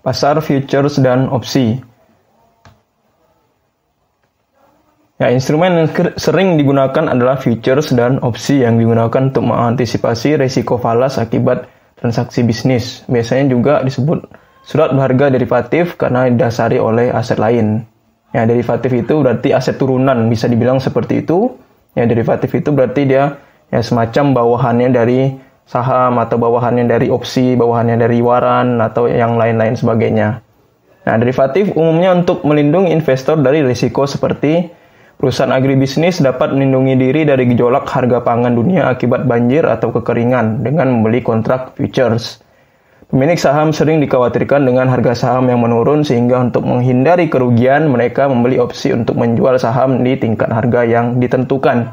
pasar futures dan opsi. Ya, instrumen yang sering digunakan adalah futures dan opsi yang digunakan untuk mengantisipasi risiko falas akibat transaksi bisnis. Biasanya juga disebut surat berharga derivatif karena didasari oleh aset lain. Ya, derivatif itu berarti aset turunan, bisa dibilang seperti itu. Ya, derivatif itu berarti dia ya semacam bawahannya dari saham atau bawahannya dari opsi, bawahannya dari waran atau yang lain-lain sebagainya. Nah, derivatif umumnya untuk melindungi investor dari risiko seperti perusahaan agribisnis dapat melindungi diri dari gejolak harga pangan dunia akibat banjir atau kekeringan dengan membeli kontrak futures. Pemilik saham sering dikhawatirkan dengan harga saham yang menurun sehingga untuk menghindari kerugian mereka membeli opsi untuk menjual saham di tingkat harga yang ditentukan.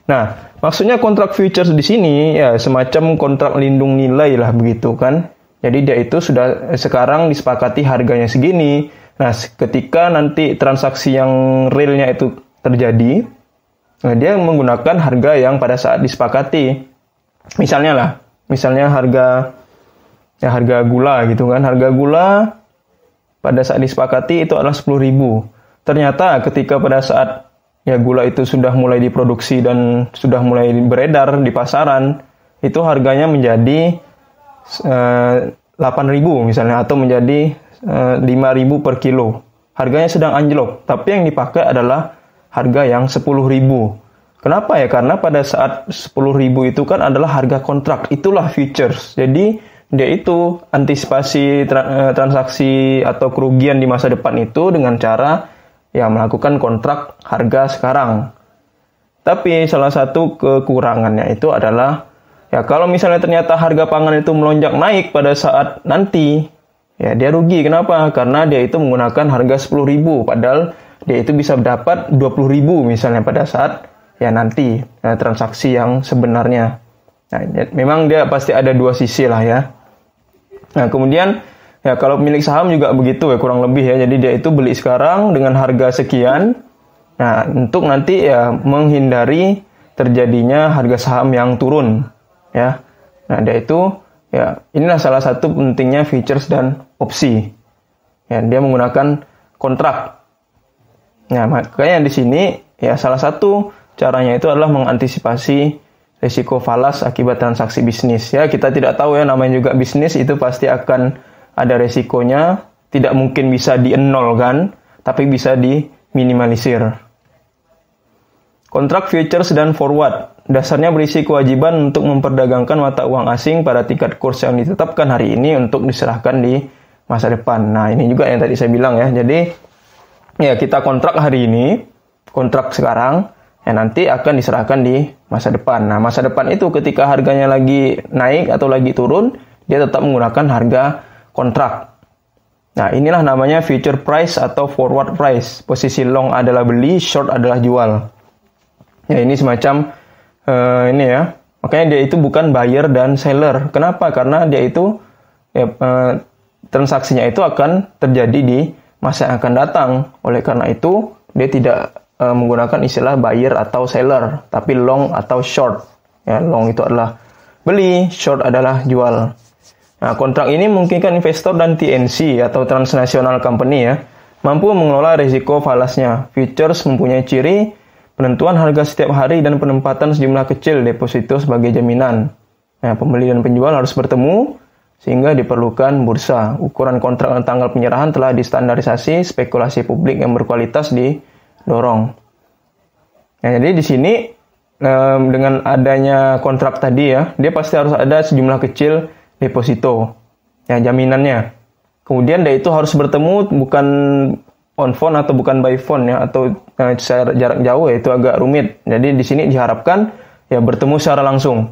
Nah, maksudnya kontrak futures di sini ya semacam kontrak lindung nilai lah begitu kan. Jadi dia itu sudah sekarang disepakati harganya segini. Nah, ketika nanti transaksi yang realnya itu terjadi, dia menggunakan harga yang pada saat disepakati. Misalnya harga gula gitu kan. Harga gula pada saat disepakati itu adalah 10.000. Ternyata ketika pada saat ya gula itu sudah mulai diproduksi dan sudah mulai beredar di pasaran, itu harganya menjadi 8.000 misalnya atau menjadi 5.000 per kilo. Harganya sedang anjlok, tapi yang dipakai adalah harga yang 10.000. Kenapa ya? Karena pada saat 10.000 itu kan adalah harga kontrak, itulah futures. Jadi dia itu antisipasi transaksi atau kerugian di masa depan itu dengan cara ya melakukan kontrak harga sekarang. Tapi salah satu kekurangannya itu adalah ya kalau misalnya ternyata harga pangan itu melonjak naik pada saat nanti, ya dia rugi. Kenapa? Karena dia itu menggunakan harga 10.000 padahal dia itu bisa dapat 20.000 misalnya pada saat ya nanti transaksi yang sebenarnya. Nah, memang dia pasti ada dua sisi lah ya. Nah, kemudian ya kalau pemilik saham juga begitu ya kurang lebih ya. Jadi dia itu beli sekarang dengan harga sekian. Nah, untuk nanti ya menghindari terjadinya harga saham yang turun ya. Nah, dia itu ya, inilah salah satu pentingnya futures dan opsi. Ya, dia menggunakan kontrak. Nah, makanya di sini ya salah satu caranya itu adalah mengantisipasi risiko falas akibat transaksi bisnis. Ya, kita tidak tahu ya, namanya juga bisnis itu pasti akan ada risikonya, tidak mungkin bisa dienolkan, tapi bisa diminimalisir. Kontrak futures dan forward dasarnya berisi kewajiban untuk memperdagangkan mata uang asing pada tingkat kurs yang ditetapkan hari ini untuk diserahkan di masa depan. Nah, ini juga yang tadi saya bilang ya. Jadi, ya kita kontrak hari ini, kontrak sekarang, ya nanti akan diserahkan di masa depan. Nah, masa depan itu ketika harganya lagi naik atau lagi turun, dia tetap menggunakan harga kontrak. Nah, inilah namanya future price atau forward price. Posisi long adalah beli, short adalah jual. Ya, ini semacam ini ya, makanya dia itu bukan buyer dan seller. Kenapa? Karena dia itu ya, transaksinya itu akan terjadi di masa yang akan datang. Oleh karena itu dia tidak menggunakan istilah buyer atau seller, tapi long atau short. Ya, long itu adalah beli, short adalah jual. Nah, kontrak ini memungkinkan investor dan TNC atau transnational company ya mampu mengelola risiko falasnya. Futures mempunyai ciri penentuan harga setiap hari dan penempatan sejumlah kecil deposito sebagai jaminan. Nah, pembeli dan penjual harus bertemu sehingga diperlukan bursa. Ukuran kontrak dan tanggal penyerahan telah distandarisasi, spekulasi publik yang berkualitas didorong. Nah, jadi di sini dengan adanya kontrak tadi ya, dia pasti harus ada sejumlah kecil deposito, ya jaminannya. Kemudian dia itu harus bertemu bukan on phone atau bukan by phone ya, atau jarak jauh ya, itu agak rumit. Jadi di sini diharapkan ya bertemu secara langsung.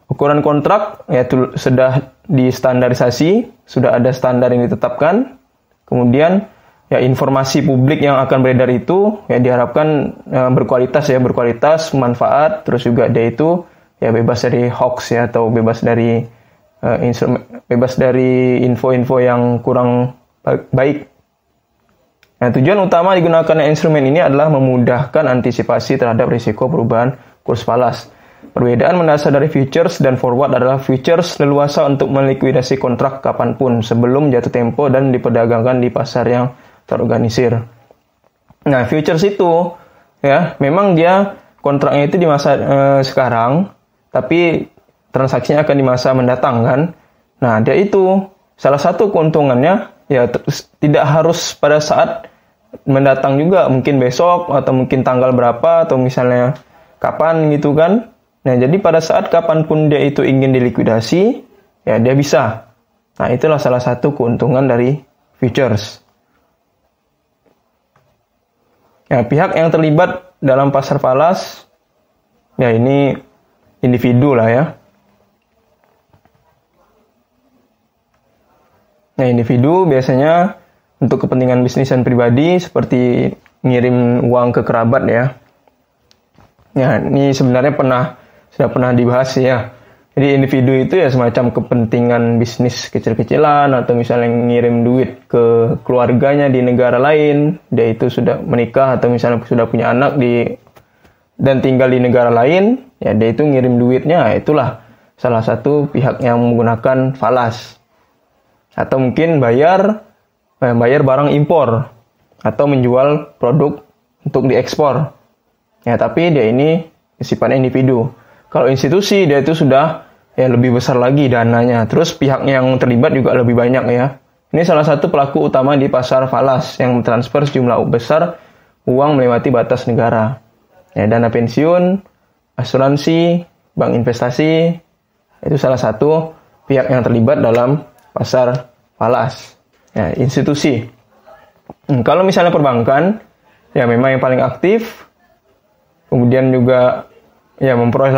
Ukuran kontrak ya sudah distandarisasi, sudah ada standar yang ditetapkan. Kemudian ya informasi publik yang akan beredar itu ya diharapkan berkualitas, manfaat, terus juga dia itu ya bebas dari hoax ya, atau bebas dari info-info yang kurang baik. Nah, tujuan utama digunakannya instrumen ini adalah memudahkan antisipasi terhadap risiko perubahan kurs falas. Perbedaan mendasar dari futures dan forward adalah futures leluasa untuk melikuidasi kontrak kapanpun sebelum jatuh tempo dan diperdagangkan di pasar yang terorganisir. Nah, futures itu ya memang dia kontraknya itu di masa sekarang, tapi transaksinya akan di masa mendatang kan. Nah, dia itu salah satu keuntungannya ya tidak harus pada saat mendatang juga, mungkin besok atau mungkin tanggal berapa atau misalnya kapan gitu kan. Nah, jadi pada saat kapanpun dia itu ingin dilikuidasi, ya dia bisa. Nah, itulah salah satu keuntungan dari futures. Ya, pihak yang terlibat dalam pasar falas, ya ini individu lah ya. Nah, individu biasanya untuk kepentingan bisnis dan pribadi seperti ngirim uang ke kerabat ya. Ya, ini sebenarnya sudah pernah dibahas ya. Jadi individu itu ya semacam kepentingan bisnis kecil-kecilan atau misalnya ngirim duit ke keluarganya di negara lain, dia itu sudah menikah atau misalnya sudah punya anak dan tinggal di negara lain, ya dia itu ngirim duitnya, itulah salah satu pihak yang menggunakan falas. Atau mungkin bayar barang impor atau menjual produk untuk diekspor. Ya, tapi dia ini sifatnya individu. Kalau institusi dia itu sudah ya lebih besar lagi dananya. Terus pihak yang terlibat juga lebih banyak ya. Ini salah satu pelaku utama di pasar falas yang transfer sejumlah besar uang melewati batas negara. Ya, dana pensiun, asuransi, bank investasi, itu salah satu pihak yang terlibat dalam pasar falas. Ya, institusi. Kalau misalnya perbankan, ya memang yang paling aktif. Kemudian juga ya memperoleh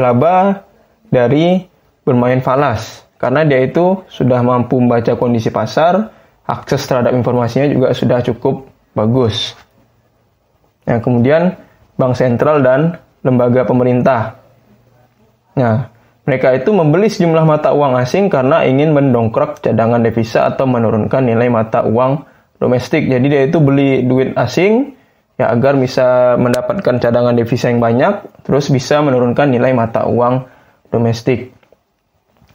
laba dari bermain falas. Karena dia itu sudah mampu membaca kondisi pasar, akses terhadap informasinya juga sudah cukup bagus. Nah, kemudian bank sentral dan lembaga pemerintah. Nah, mereka itu membeli sejumlah mata uang asing karena ingin mendongkrak cadangan devisa atau menurunkan nilai mata uang domestik. Jadi dia itu beli duit asing ya agar bisa mendapatkan cadangan devisa yang banyak, terus bisa menurunkan nilai mata uang domestik.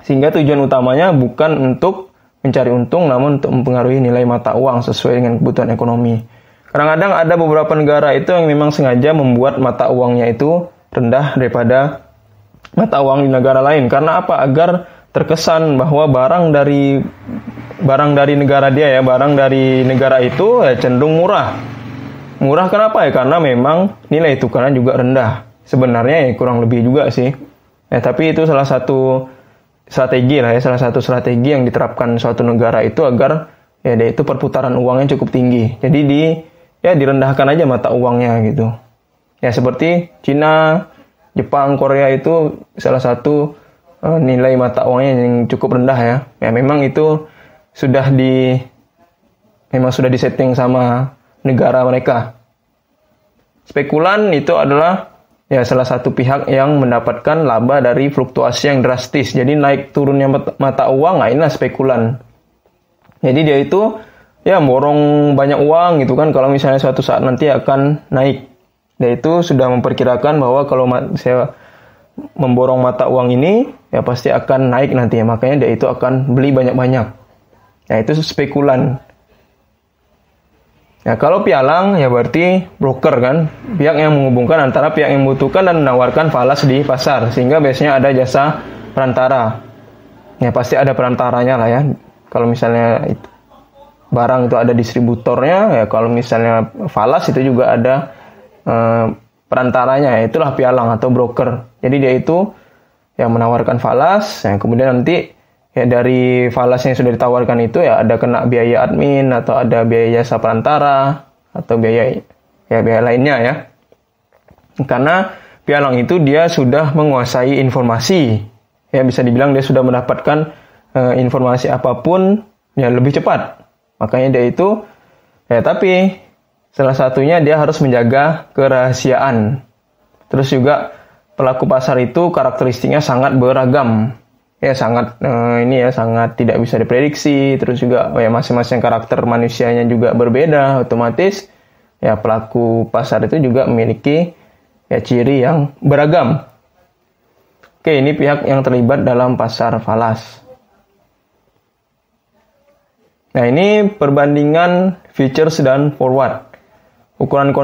Sehingga tujuan utamanya bukan untuk mencari untung, namun untuk mempengaruhi nilai mata uang sesuai dengan kebutuhan ekonomi. Kadang-kadang ada beberapa negara itu yang memang sengaja membuat mata uangnya itu rendah daripada mata uang di negara lain. Karena apa? Agar terkesan bahwa barang dari negara dia ya, barang dari negara itu ya cenderung murah. Murah kenapa ya? Karena memang nilai tukarnya juga rendah. Sebenarnya ya kurang lebih juga sih. Ya, tapi itu salah satu strategi yang diterapkan suatu negara itu agar ya dia itu perputaran uangnya cukup tinggi. Jadi direndahkan aja mata uangnya gitu. Ya seperti Cina, Jepang, Korea itu salah satu nilai mata uangnya yang cukup rendah ya. Ya memang itu sudah disetting sama negara mereka. Spekulan itu adalah ya salah satu pihak yang mendapatkan laba dari fluktuasi yang drastis. Jadi naik turunnya mata uang, nah inilah spekulan. Jadi dia itu ya borong banyak uang gitu kan, kalau misalnya suatu saat nanti akan naik. Dia itu sudah memperkirakan bahwa kalau saya memborong mata uang ini ya pasti akan naik nanti ya, makanya dia itu akan beli banyak-banyak. Nah itu spekulan. Ya, kalau pialang ya berarti broker kan, pihak yang menghubungkan antara pihak yang membutuhkan dan menawarkan falas di pasar, sehingga biasanya ada jasa perantara. Ya pasti ada perantaranya lah ya. Kalau misalnya barang itu ada distributornya, ya kalau misalnya falas itu juga ada perantaranya, ya itulah pialang atau broker. Jadi dia itu yang menawarkan falas, yang kemudian nanti ya dari falas yang sudah ditawarkan itu ya ada kena biaya admin atau ada biaya jasa perantara atau biaya lainnya ya. Karena pialang itu dia sudah menguasai informasi. Ya bisa dibilang dia sudah mendapatkan informasi apapun ya lebih cepat. Makanya dia itu ya, tapi salah satunya dia harus menjaga kerahasiaan. Terus juga pelaku pasar itu karakteristiknya sangat beragam. Ya sangat sangat tidak bisa diprediksi. Terus juga ya masing-masing karakter manusianya juga berbeda. Otomatis ya pelaku pasar itu juga memiliki ya ciri yang beragam. Oke, ini pihak yang terlibat dalam pasar falas. Nah, ini perbandingan futures dan forward. Ukuran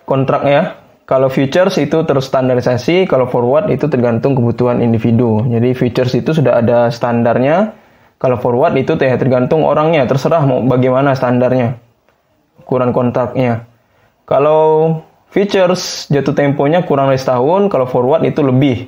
kontraknya. Kalau futures itu terstandarisasi, kalau forward itu tergantung kebutuhan individu. Jadi futures itu sudah ada standarnya. Kalau forward itu tergantung orangnya, terserah mau bagaimana standarnya. Ukuran kontraknya. Kalau futures jatuh temponya kurang dari setahun, kalau forward itu lebih.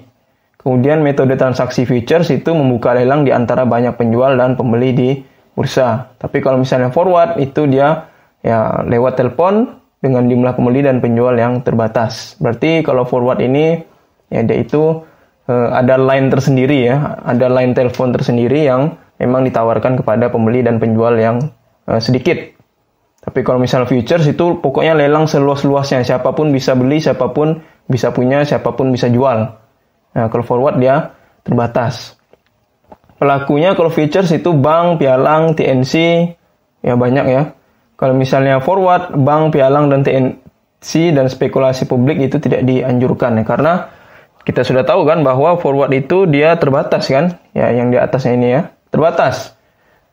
Kemudian metode transaksi futures itu membuka lelang di antara banyak penjual dan pembeli di bursa. Tapi kalau misalnya forward itu dia ya lewat telepon dengan jumlah pembeli dan penjual yang terbatas. Berarti kalau forward ini ya dia itu ada line tersendiri ya, ada line telepon tersendiri yang memang ditawarkan kepada pembeli dan penjual yang sedikit. Tapi kalau misalnya futures itu pokoknya lelang seluas-luasnya, siapapun bisa beli, siapapun bisa punya, siapapun bisa jual. Nah, kalau forward dia terbatas. Pelakunya kalau futures itu bank, pialang, TNC, ya banyak ya. Kalau misalnya forward, bank, pialang, dan TNC dan spekulasi publik itu tidak dianjurkan ya. Karena kita sudah tahu kan bahwa forward itu dia terbatas kan. Ya, yang di atasnya ini ya, terbatas.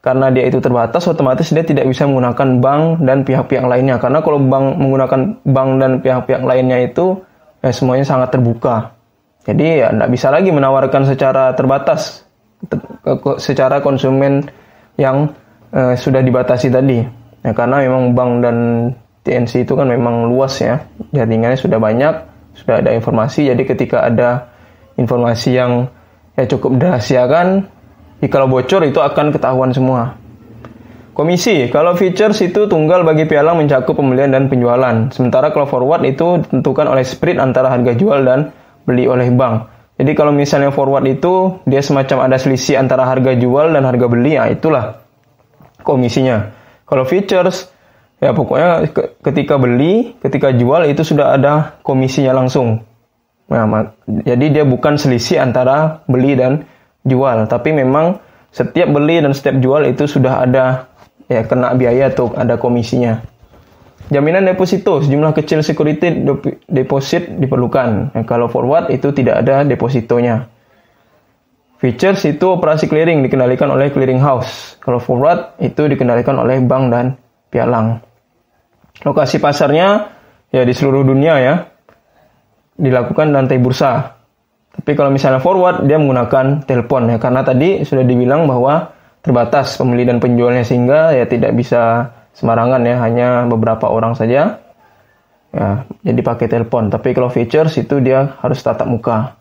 Karena dia itu terbatas, otomatis dia tidak bisa menggunakan bank dan pihak-pihak lainnya. Karena kalau bank menggunakan bank dan pihak-pihak lainnya itu, ya semuanya sangat terbuka. Jadi ya tidak bisa lagi menawarkan secara terbatas, secara konsumen yang sudah dibatasi tadi. Ya, karena memang bank dan TNC itu kan memang luas ya, jaringannya sudah banyak, sudah ada informasi, jadi ketika ada informasi yang ya cukup dirahasiakan, kalau bocor itu akan ketahuan semua. Komisi, kalau futures itu tunggal bagi pialang mencakup pembelian dan penjualan, sementara kalau forward itu ditentukan oleh spread antara harga jual dan beli oleh bank. Jadi kalau misalnya forward itu dia semacam ada selisih antara harga jual dan harga beli, ya itulah komisinya. Kalau futures, ya pokoknya ketika beli, ketika jual itu sudah ada komisinya langsung. Nah, jadi dia bukan selisih antara beli dan jual, tapi memang setiap beli dan setiap jual itu sudah ada ya kena biaya atau ada komisinya. Jaminan deposito, sejumlah kecil security deposit diperlukan. Nah, kalau forward itu tidak ada depositonya. Futures itu operasi clearing dikendalikan oleh clearing house. Kalau forward itu dikendalikan oleh bank dan pialang. Lokasi pasarnya ya di seluruh dunia ya. Dilakukan lantai bursa. Tapi kalau misalnya forward dia menggunakan telepon ya, karena tadi sudah dibilang bahwa terbatas pembeli dan penjualnya sehingga ya tidak bisa sembarangan ya, hanya beberapa orang saja. Ya, jadi pakai telepon. Tapi kalau futures itu dia harus tatap muka.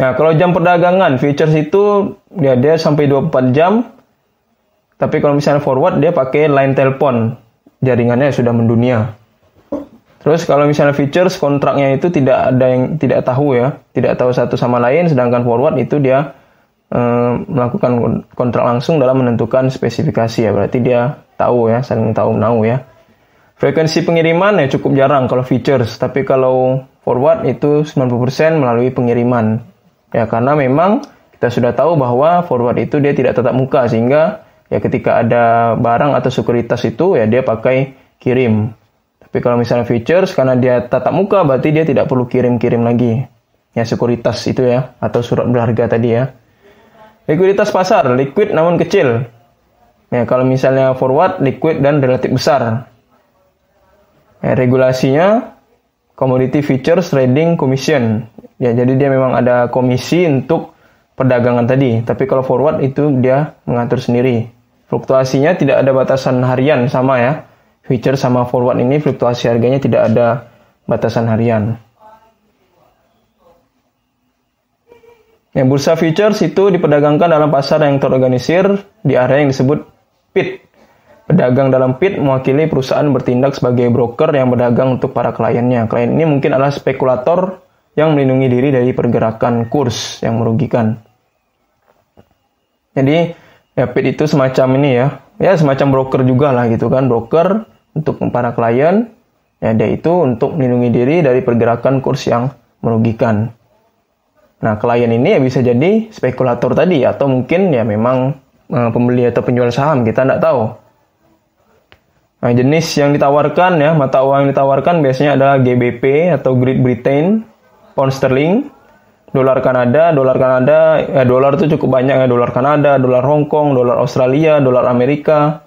Nah, kalau jam perdagangan, futures itu dia sampai 24 jam. Tapi kalau misalnya forward, dia pakai line telepon. Jaringannya sudah mendunia. Terus kalau misalnya futures, kontraknya itu tidak ada yang tidak tahu ya. Tidak tahu satu sama lain, sedangkan forward itu dia melakukan kontrak langsung dalam menentukan spesifikasi ya. Berarti dia tahu ya, saling tahu menahu ya. Frekuensi pengiriman ya cukup jarang kalau futures. Tapi kalau forward itu 90% melalui pengiriman. Ya, karena memang kita sudah tahu bahwa forward itu dia tidak tatap muka, sehingga ya ketika ada barang atau sekuritas itu ya dia pakai kirim. Tapi kalau misalnya futures, karena dia tatap muka, berarti dia tidak perlu kirim-kirim lagi. Ya, sekuritas itu ya, atau surat berharga tadi ya. Likuiditas pasar, liquid namun kecil. Ya, kalau misalnya forward, liquid dan relatif besar. Ya, regulasinya, Commodity Futures Trading Commission. Ya, jadi dia memang ada komisi untuk perdagangan tadi. Tapi kalau forward itu dia mengatur sendiri. Fluktuasinya tidak ada batasan harian, sama ya. Futures sama forward ini fluktuasi harganya tidak ada batasan harian. Ya, bursa futures itu diperdagangkan dalam pasar yang terorganisir di area yang disebut pit. Pedagang dalam pit mewakili perusahaan bertindak sebagai broker yang berdagang untuk para kliennya. Klien ini mungkin adalah spekulator yang melindungi diri dari pergerakan kurs yang merugikan. Jadi, ya pit itu semacam ini ya. Ya semacam broker juga lah gitu kan. Broker untuk para klien. Ya dia itu untuk melindungi diri dari pergerakan kurs yang merugikan. Nah, klien ini ya bisa jadi spekulator tadi. Atau mungkin ya memang pembeli atau penjual saham. Kita tidak tahu. Nah, jenis yang ditawarkan ya, mata uang yang ditawarkan biasanya adalah GBP atau Great Britain, Pound Sterling, dolar itu cukup banyak ya, dolar Kanada, dolar Hong Kong, dolar Australia, dolar Amerika.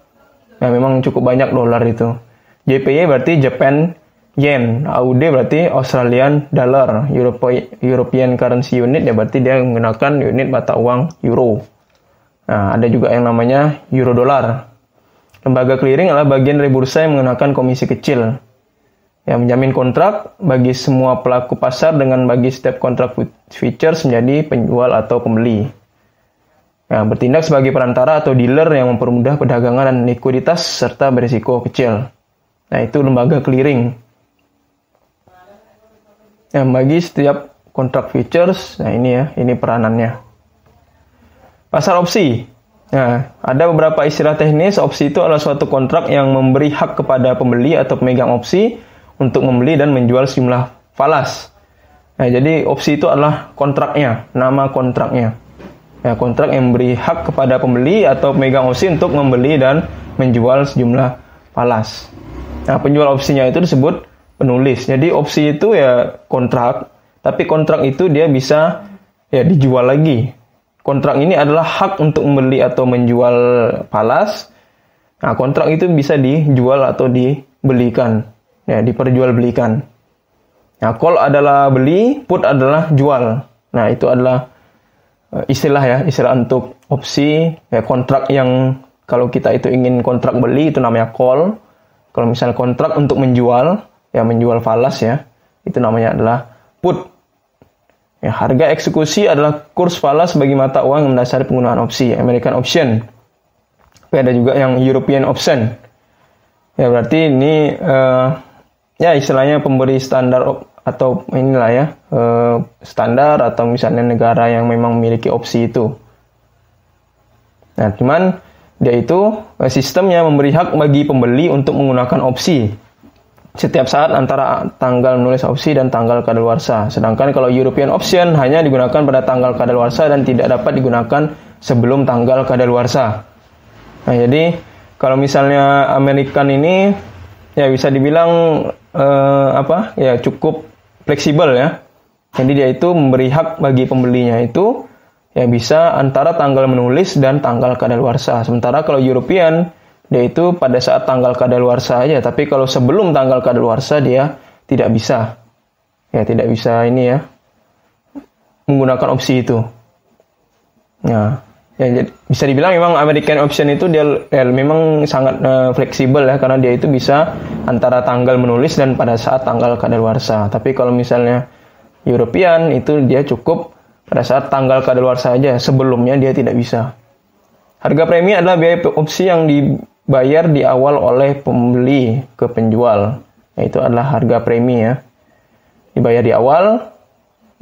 Ya, memang cukup banyak dolar itu. JPY berarti Japan Yen, AUD berarti Australian Dollar, European Currency Unit ya berarti dia menggunakan unit mata uang Euro. Nah, ada juga yang namanya Euro Dollar. Lembaga clearing adalah bagian dari bursa yang menggunakan komisi kecil. Ya, menjamin kontrak bagi semua pelaku pasar dengan bagi setiap kontrak futures menjadi penjual atau pembeli. Ya, bertindak sebagai perantara atau dealer yang mempermudah perdagangan dan likuiditas serta berisiko kecil. Nah, itu lembaga clearing. Yang bagi setiap kontrak futures, nah ini ya, ini peranannya. Pasar opsi. Nah, ada beberapa istilah teknis. Opsi itu adalah suatu kontrak yang memberi hak kepada pembeli atau pemegang opsi untuk membeli dan menjual sejumlah falas. Nah, jadi opsi itu adalah kontraknya, nama kontraknya. Ya, kontrak yang memberi hak kepada pembeli atau pemegang opsi untuk membeli dan menjual sejumlah falas. Nah, penjual opsinya itu disebut penulis. Jadi opsi itu ya kontrak, tapi kontrak itu dia bisa ya dijual lagi. Kontrak ini adalah hak untuk membeli atau menjual falas. Nah, kontrak itu bisa dijual atau dibelikan, ya diperjualbelikan. Nah, call adalah beli, put adalah jual. Nah, itu adalah istilah untuk opsi, ya kontrak yang kalau kita itu ingin kontrak beli itu namanya call. Kalau misalnya kontrak untuk menjual, ya menjual falas ya, itu namanya adalah put. Ya, harga eksekusi adalah kurs falas bagi mata uang yang mendasari penggunaan opsi, American option. Tapi ada juga yang European option. Ya berarti ini ya istilahnya pemberi standar atau inilah ya standar atau misalnya negara yang memang memiliki opsi itu. Nah, cuman dia itu sistemnya memberi hak bagi pembeli untuk menggunakan opsi setiap saat antara tanggal menulis opsi dan tanggal kadaluarsa. Sedangkan kalau European option hanya digunakan pada tanggal kadaluarsa dan tidak dapat digunakan sebelum tanggal kadaluarsa. Nah, jadi kalau misalnya American ini ya bisa dibilang ya cukup fleksibel ya. Jadi dia itu memberi hak bagi pembelinya itu ya bisa antara tanggal menulis dan tanggal kadaluarsa. Sementara kalau European dia itu pada saat tanggal kadaluarsa aja, tapi kalau sebelum tanggal kadaluarsa dia tidak bisa. Ya, tidak bisa ini ya menggunakan opsi itu. Nah, ya bisa dibilang memang American option itu dia memang sangat fleksibel ya, karena dia itu bisa antara tanggal menulis dan pada saat tanggal kadaluarsa. Tapi kalau misalnya European itu dia cukup pada saat tanggal kadaluarsa aja, sebelumnya dia tidak bisa. Harga premi adalah biaya opsi yang dibayar di awal oleh pembeli ke penjual. Itu adalah harga premi ya. Dibayar di awal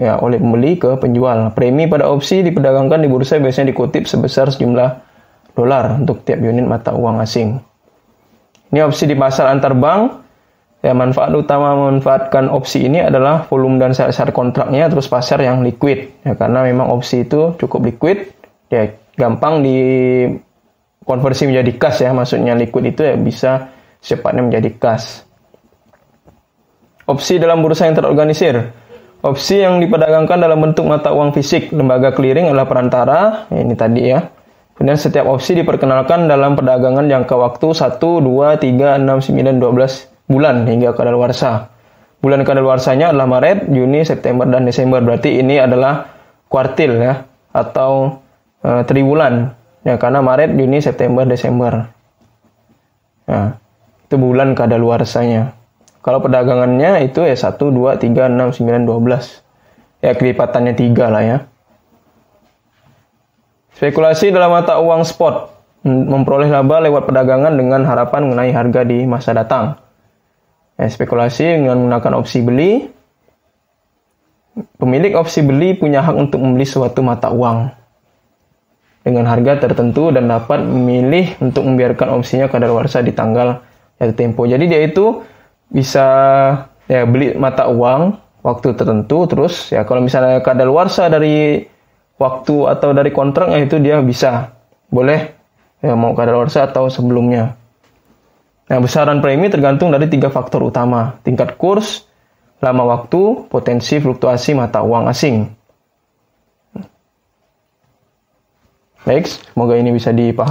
ya oleh pembeli ke penjual. Premi pada opsi diperdagangkan di bursa biasanya dikutip sebesar sejumlah dolar untuk tiap unit mata uang asing. Ini opsi di pasar antar bank. Ya, manfaat utama memanfaatkan opsi ini adalah volume dan syarat kontraknya, terus pasar yang liquid. Ya, karena memang opsi itu cukup liquid, ya gampang dikonversi menjadi kas ya. Maksudnya liquid itu ya bisa secepatnya menjadi kas. Opsi dalam bursa yang terorganisir. Opsi yang diperdagangkan dalam bentuk mata uang fisik. Lembaga clearing adalah perantara. Ya, ini tadi ya. Kemudian setiap opsi diperkenalkan dalam perdagangan jangka waktu 1, 2, 3, 6, 9, 12 bulan hingga kadaluarsa. Bulan kadaluarsanya adalah Maret, Juni, September, dan Desember. Berarti ini adalah kuartil ya, atau triwulan. Ya, karena Maret, Juni, September, Desember. Nah, itu bulan kadaluarsanya. Kalau perdagangannya itu ya 1, 2, 3, 6, 9, 12. Ya, kelipatannya 3 lah ya. Spekulasi dalam mata uang spot. Memperoleh laba lewat perdagangan dengan harapan mengenai harga di masa datang. Ya, spekulasi dengan menggunakan opsi beli. Pemilik opsi beli punya hak untuk membeli suatu mata uang dengan harga tertentu dan dapat memilih untuk membiarkan opsinya kadaluarsa di tanggal jatuh tempo. Jadi dia itu bisa ya beli mata uang waktu tertentu, terus ya kalau misalnya kadaluarsa dari waktu atau dari kontraknya itu dia bisa boleh ya mau kadaluarsa atau sebelumnya. Nah, besaran premi tergantung dari 3 faktor utama: tingkat kurs, lama waktu, potensi fluktuasi mata uang asing. Baik, semoga ini bisa dipahami.